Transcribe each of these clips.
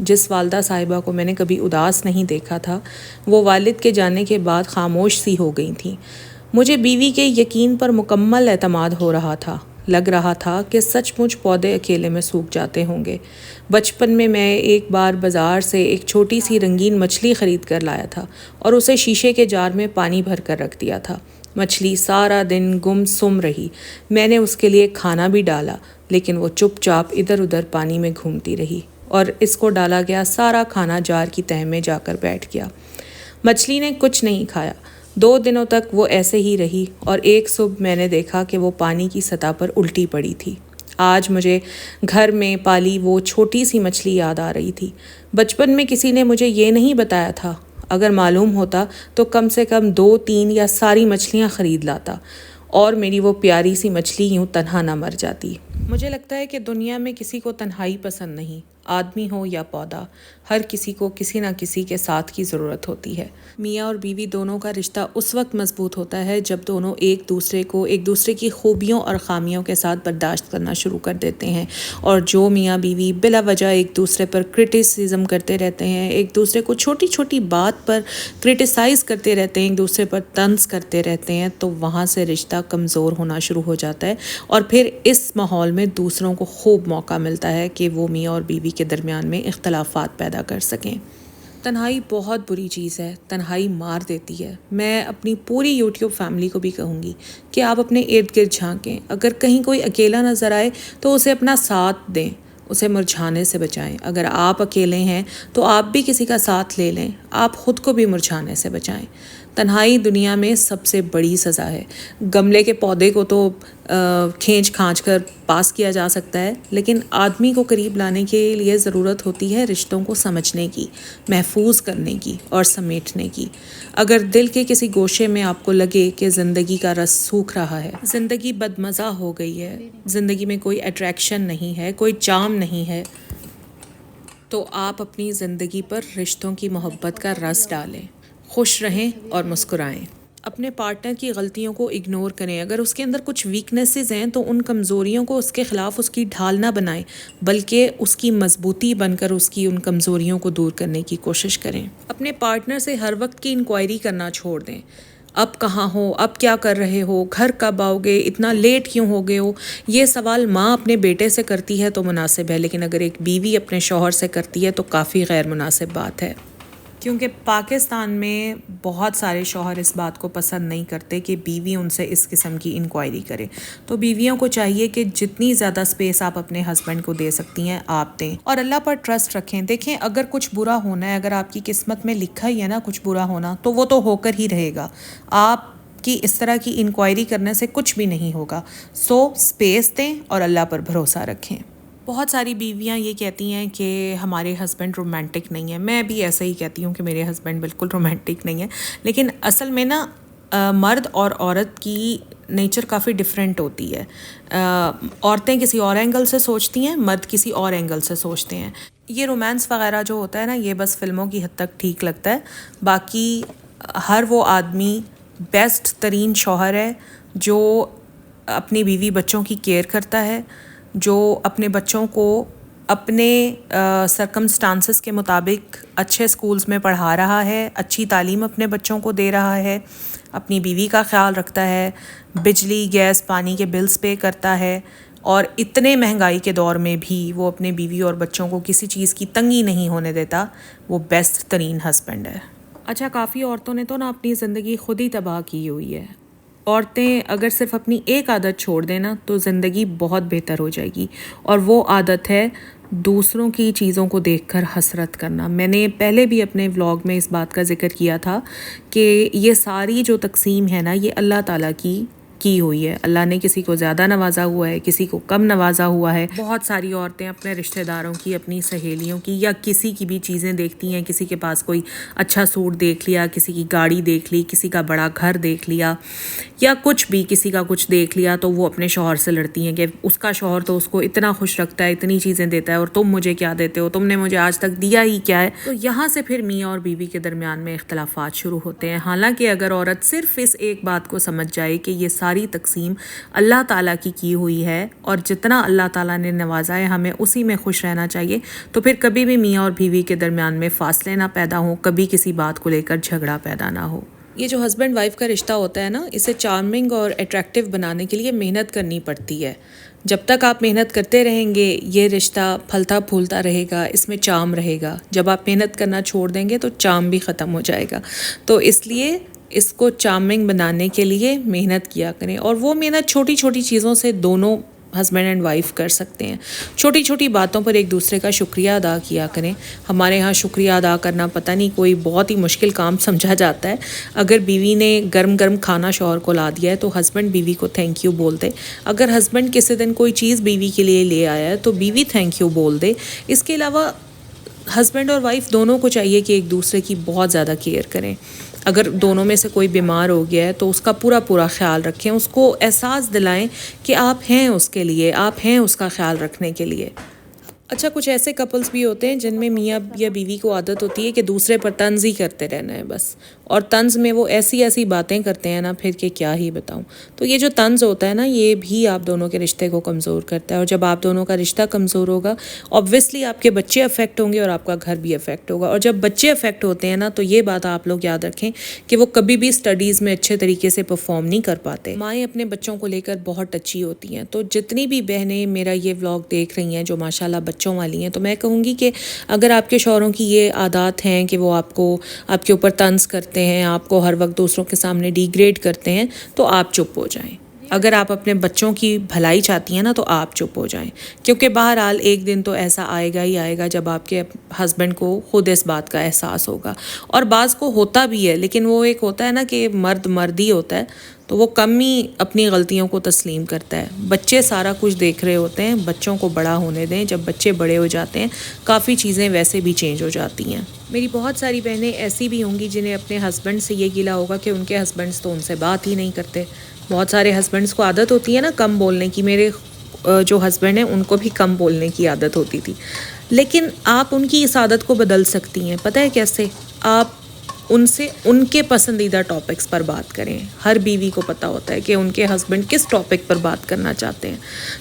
جس والدہ صاحبہ کو میں نے کبھی اداس نہیں دیکھا تھا وہ والد کے جانے کے بعد خاموش سی ہو گئی تھیں۔ مجھے بیوی کے یقین پر مکمل اعتماد ہو رہا تھا۔ لگ رہا تھا کہ سچ مچ پودے اکیلے میں سوکھ جاتے ہوں گے۔ بچپن میں ایک بار بازار سے ایک چھوٹی سی رنگین مچھلی خرید کر لایا تھا اور اسے شیشے کے جار میں پانی بھر کر رکھ دیا تھا۔ مچھلی سارا دن گم سم رہی۔ میں نے اس کے لیے کھانا بھی ڈالا لیکن وہ چپ چاپ ادھر ادھر پانی میں گھومتی رہی اور اس کو ڈالا گیا سارا کھانا جار کی تہہ میں جا کر بیٹھ گیا۔ مچھلی نے کچھ نہیں کھایا۔ 2 دنوں تک وہ ایسے ہی رہی اور ایک صبح میں نے دیکھا کہ وہ پانی کی سطح پر الٹی پڑی تھی۔ آج مجھے گھر میں پالی وہ چھوٹی سی مچھلی یاد آ رہی تھی۔ بچپن میں کسی نے مجھے یہ نہیں بتایا تھا۔ اگر معلوم ہوتا تو کم سے کم 2-3 یا ساری مچھلیاں خرید لاتا اور میری وہ پیاری سی مچھلی یوں تنہا نہ مر جاتی۔ مجھے لگتا ہے کہ دنیا میں کسی کو تنہائی پسند نہیں، آدمی ہو یا پودا، ہر کسی کو کسی نہ کسی کے ساتھ کی ضرورت ہوتی ہے۔ میاں اور بیوی دونوں کا رشتہ اس وقت مضبوط ہوتا ہے جب دونوں ایک دوسرے کی خوبیوں اور خامیوں کے ساتھ برداشت کرنا شروع کر دیتے ہیں، اور جو میاں بیوی بلا وجہ ایک دوسرے پر کرٹیسزم کرتے رہتے ہیں، ایک دوسرے کو چھوٹی چھوٹی بات پر کرٹیسائز کرتے رہتے ہیں، ایک دوسرے پر طنز کرتے رہتے ہیں، تو وہاں سے رشتہ کمزور ہونا شروع ہو جاتا ہے اور پھر اس ماحول میں دوسروں کو خوب موقع ملتا ہے کہ وہ میاں اور بیوی کے درمیان میں اختلافات پیدا کر سکیں۔ تنہائی بہت بری چیز ہے، تنہائی مار دیتی ہے۔ میں اپنی پوری یوٹیوب فیملی کو بھی کہوں گی کہ آپ اپنے ارد گرد جھانکیں، اگر کہیں کوئی اکیلا نظر آئے تو اسے اپنا ساتھ دیں، اسے مرجھانے سے بچائیں۔ اگر آپ اکیلے ہیں تو آپ بھی کسی کا ساتھ لے لیں، آپ خود کو بھی مرجھانے سے بچائیں۔ تنہائی دنیا میں سب سے بڑی سزا ہے۔ گملے کے پودے کو تو کھینچ کھانچ کر پاس کیا جا سکتا ہے، لیکن آدمی کو قریب لانے کے لیے ضرورت ہوتی ہے رشتوں کو سمجھنے کی، محفوظ کرنے کی اور سمیٹنے کی۔ اگر دل کے کسی گوشے میں آپ کو لگے کہ زندگی کا رس سوکھ رہا ہے، زندگی بدمزہ ہو گئی ہے، زندگی میں کوئی اٹریکشن نہیں ہے، کوئی چارم نہیں ہے، تو آپ اپنی زندگی پر رشتوں کی محبت کا رس ڈالیں، خوش رہیں اور مسکرائیں۔ اپنے پارٹنر کی غلطیوں کو اگنور کریں۔ اگر اس کے اندر کچھ ویکنیسز ہیں تو ان کمزوریوں کو اس کے خلاف اس کی ڈھال نہ بنائیں، بلکہ اس کی مضبوطی بن کر اس کی ان کمزوریوں کو دور کرنے کی کوشش کریں۔ اپنے پارٹنر سے ہر وقت کی انکوائری کرنا چھوڑ دیں۔ اب کہاں ہو، اب کیا کر رہے ہو، گھر کب آؤ گے، اتنا لیٹ کیوں ہو گئے ہو، یہ سوال ماں اپنے بیٹے سے کرتی ہے تو مناسب ہے، لیکن اگر ایک بیوی اپنے شوہر سے کرتی ہے تو کافی غیر مناسب بات ہے، کیونکہ پاکستان میں بہت سارے شوہر اس بات کو پسند نہیں کرتے کہ بیوی ان سے اس قسم کی انکوائری کرے۔ تو بیویوں کو چاہیے کہ جتنی زیادہ سپیس آپ اپنے ہسبینڈ کو دے سکتی ہیں آپ دیں، اور اللہ پر ٹرسٹ رکھیں۔ دیکھیں، اگر کچھ برا ہونا ہے، اگر آپ کی قسمت میں لکھا ہی ہے نا کچھ برا ہونا، تو وہ تو ہو کر ہی رہے گا۔ آپ کی اس طرح کی انکوائری کرنے سے کچھ بھی نہیں ہوگا۔ سو سپیس دیں اور اللہ پر بھروسہ رکھیں۔ بہت ساری بیویاں یہ کہتی ہیں کہ ہمارے ہسبینڈ رومانٹک نہیں ہیں۔ میں بھی ایسا ہی کہتی ہوں کہ میرے ہسبینڈ بالکل رومانٹک نہیں ہیں، لیکن اصل میں نا مرد اور عورت کی نیچر کافی ڈیفرنٹ ہوتی ہے۔ عورتیں کسی اور اینگل سے سوچتی ہیں، مرد کسی اور اینگل سے سوچتے ہیں۔ یہ رومانس وغیرہ جو ہوتا ہے نا، یہ بس فلموں کی حد تک ٹھیک لگتا ہے۔ باقی ہر وہ آدمی بیسٹ ترین شوہر ہے جو اپنی بیوی بچوں کی کیئر کرتا ہے، جو اپنے بچوں کو اپنے سرکمسٹانسز کے مطابق اچھے سکولز میں پڑھا رہا ہے، اچھی تعلیم اپنے بچوں کو دے رہا ہے، اپنی بیوی کا خیال رکھتا ہے، بجلی گیس پانی کے بلز پے کرتا ہے، اور اتنے مہنگائی کے دور میں بھی وہ اپنے بیوی اور بچوں کو کسی چیز کی تنگی نہیں ہونے دیتا۔ وہ بیسٹ ترین ہسبینڈ ہے۔ اچھا، کافی عورتوں نے تو نا اپنی زندگی خود ہی تباہ کی ہوئی ہے۔ عورتیں اگر صرف اپنی ایک عادت چھوڑ دیں نا تو زندگی بہت بہتر ہو جائے گی، اور وہ عادت ہے دوسروں کی چیزوں کو دیکھ کر حسرت کرنا۔ میں نے پہلے بھی اپنے ولاگ میں اس بات کا ذکر کیا تھا کہ یہ ساری جو تقسیم ہے نا، یہ اللہ تعالیٰ کی ہوئی ہے۔ اللہ نے کسی کو زیادہ نوازا ہوا ہے، کسی کو کم نوازا ہوا ہے۔ بہت ساری عورتیں اپنے رشتہ داروں کی، اپنی سہیلیوں کی یا کسی کی بھی چیزیں دیکھتی ہیں، کسی کے پاس کوئی اچھا سوٹ دیکھ لیا، کسی کی گاڑی دیکھ لی، کسی کا بڑا گھر دیکھ لیا، یا کچھ بھی کسی کا کچھ دیکھ لیا، تو وہ اپنے شوہر سے لڑتی ہیں کہ اس کا شوہر تو اس کو اتنا خوش رکھتا ہے، اتنی چیزیں دیتا ہے، اور تم مجھے کیا دیتے ہو، تم نے مجھے آج تک دیا ہی کیا ہے۔ تو یہاں سے پھر میاں اور بیوی کے درمیان میں اختلافات شروع ہوتے ہیں۔ حالانکہ اگر عورت صرف اس ایک بات کو سمجھ جائے کہ یہ ساری ساری تقسیم اللہ تعالیٰ کی ہوئی ہے، اور جتنا اللہ تعالیٰ نے نوازا ہے ہمیں اسی میں خوش رہنا چاہیے. تو پھر کبھی بھی میاں اور بیوی کے درمیان میں فاصلے نہ پیدا ہوں، کبھی کسی بات کو لے کر جھگڑا پیدا نہ ہو. یہ جو ہسبینڈ وائف کا رشتہ ہوتا ہے نا، اسے چارمنگ اور اٹریکٹیو بنانے کے لیے محنت کرنی پڑتی ہے. جب تک آپ محنت کرتے رہیں گے یہ رشتہ پھلتا پھولتا رہے گا، اس میں چارم رہے گا. جب آپ محنت کرنا چھوڑ دیں گے تو چارم بھی ختم ہو جائے گا. تو اس لیے اس کو چارمنگ بنانے کے لیے محنت کیا کریں، اور وہ محنت چھوٹی چھوٹی چیزوں سے دونوں ہسبینڈ اینڈ وائف کر سکتے ہیں. چھوٹی چھوٹی باتوں پر ایک دوسرے کا شکریہ ادا کیا کریں. ہمارے ہاں شکریہ ادا کرنا پتہ نہیں کوئی بہت ہی مشکل کام سمجھا جاتا ہے. اگر بیوی نے گرم گرم کھانا شوہر کو لا دیا ہے تو ہسبینڈ بیوی کو تھینک یو بول دے. اگر ہسبینڈ کسی دن کوئی چیز بیوی کے لیے لے آیا ہے تو بیوی تھینک یو بول دے. اس کے علاوہ ہسبینڈ اور وائف دونوں کو چاہیے کہ ایک دوسرے کی بہت زیادہ کیئر کریں. اگر دونوں میں سے کوئی بیمار ہو گیا ہے تو اس کا پورا خیال رکھیں، اس کو احساس دلائیں کہ آپ ہیں اس کے لیے، آپ ہیں اس کا خیال رکھنے کے لیے. اچھا، کچھ ایسے کپلز بھی ہوتے ہیں جن میں میاں یا بیوی کو عادت ہوتی ہے کہ دوسرے پر طنز ہی کرتے رہنا ہے بس، اور طنز میں وہ ایسی باتیں کرتے ہیں نا پھر کہ کیا ہی بتاؤں. تو یہ جو طنز ہوتا ہے نا، یہ بھی آپ دونوں کے رشتے کو کمزور کرتا ہے، اور جب آپ دونوں کا رشتہ کمزور ہوگا اوبویسلی آپ کے بچے افیکٹ ہوں گے اور آپ کا گھر بھی افیکٹ ہوگا. اور جب بچے افیکٹ ہوتے ہیں نا تو یہ بات آپ لوگ یاد رکھیں کہ وہ کبھی بھی اسٹڈیز میں اچھے طریقے سے پرفارم نہیں کر پاتے. مائیں اپنے بچوں کو لے کر بہت ٹچی ہوتی ہیں. تو جتنی بھی بہنیں میرا یہ ولاگ دیکھ رہی ہیں جو ماشاءاللہ بچوں والی ہیں، تو میں کہوں گی کہ اگر آپ کے شوہروں کی یہ عادات ہیں کہ وہ آپ کے اوپر طنز کرتے ہیں، آپ کو ہر وقت دوسروں کے سامنے ڈی گریڈ کرتے ہیں، تو آپ چپ ہو جائیں. اگر آپ اپنے بچوں کی بھلائی چاہتی ہیں نا تو آپ چپ ہو جائیں، کیونکہ بہرحال ایک دن تو ایسا آئے گا ہی آئے گا جب آپ کے ہسبینڈ کو خود اس بات کا احساس ہوگا. اور بعض کو ہوتا بھی ہے، لیکن وہ ایک ہوتا ہے نا کہ مرد ہی ہوتا ہے، تو وہ کم ہی اپنی غلطیوں کو تسلیم کرتا ہے. بچے سارا کچھ دیکھ رہے ہوتے ہیں، بچوں کو بڑا ہونے دیں. جب بچے بڑے ہو جاتے ہیں کافی چیزیں ویسے بھی چینج ہو جاتی ہیں. میری بہت ساری بہنیں ایسی بھی ہوں گی جنہیں اپنے ہسبینڈ سے یہ گلہ ہوگا کہ ان کے ہسبینڈس تو ان سے بات ہی نہیں کرتے. بہت سارے ہسبینڈس کو عادت ہوتی ہے نا کم بولنے کی. میرے جو ہسبینڈ ہیں ان کو بھی کم بولنے کی عادت ہوتی تھی، لیکن آپ ان کی اس عادت کو بدل سکتی ہیں. پتہ ہے کیسے؟ آپ ان سے ان کے پسندیدہ ٹاپکس پر بات کریں. ہر بیوی کو پتہ ہوتا ہے کہ ان کے ہسبینڈ کس ٹاپک پر بات کرنا چاہتے ہیں،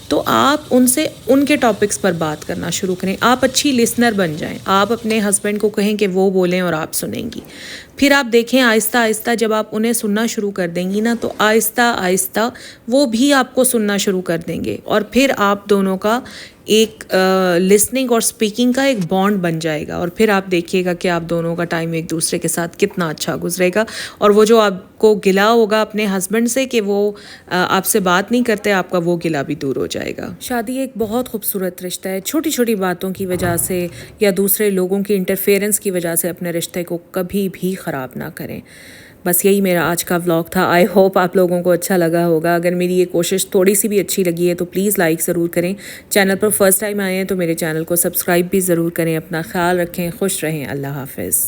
تو آپ ان سے ان کے ٹاپکس پر بات کرنا شروع کریں. آپ اچھی لسنر بن جائیں. آپ اپنے ہسبینڈ کو کہیں کہ وہ بولیں اور آپ سنیں گی. پھر آپ دیکھیں آہستہ آہستہ جب آپ انہیں سننا شروع کر دیں گی نا تو آہستہ آہستہ وہ بھی آپ کو سننا شروع کر دیں گے، اور پھر آپ دونوں کا ایک لسننگ اور اسپیکنگ کا ایک بانڈ بن جائے گا. اور پھر آپ دیکھیے گا کہ آپ دونوں کا ٹائم ایک دوسرے کے ساتھ کتنا اچھا گزرے گا. اور وہ جو آپ کو گلا ہوگا اپنے ہسبینڈ سے کہ وہ آپ سے بات نہیں کرتے، آپ کا وہ گلا بھی دور ہو جائے گا. شادی ایک بہت خوبصورت رشتہ ہے. چھوٹی چھوٹی باتوں کی وجہ سے یا دوسرے لوگوں کی انٹرفیئرنس کی وجہ سے اپنے رشتے کو کبھی بھی خراب نہ کریں. بس یہی میرا آج کا ولاگ تھا. آئی ہوپ آپ لوگوں کو اچھا لگا ہوگا. اگر میری یہ کوشش تھوڑی سی بھی اچھی لگی ہے تو پلیز لائک ضرور کریں. چینل پر فرسٹ ٹائم آئے ہیں تو میرے چینل کو سبسکرائب بھی ضرور کریں. اپنا خیال رکھیں، خوش رہیں. اللہ حافظ.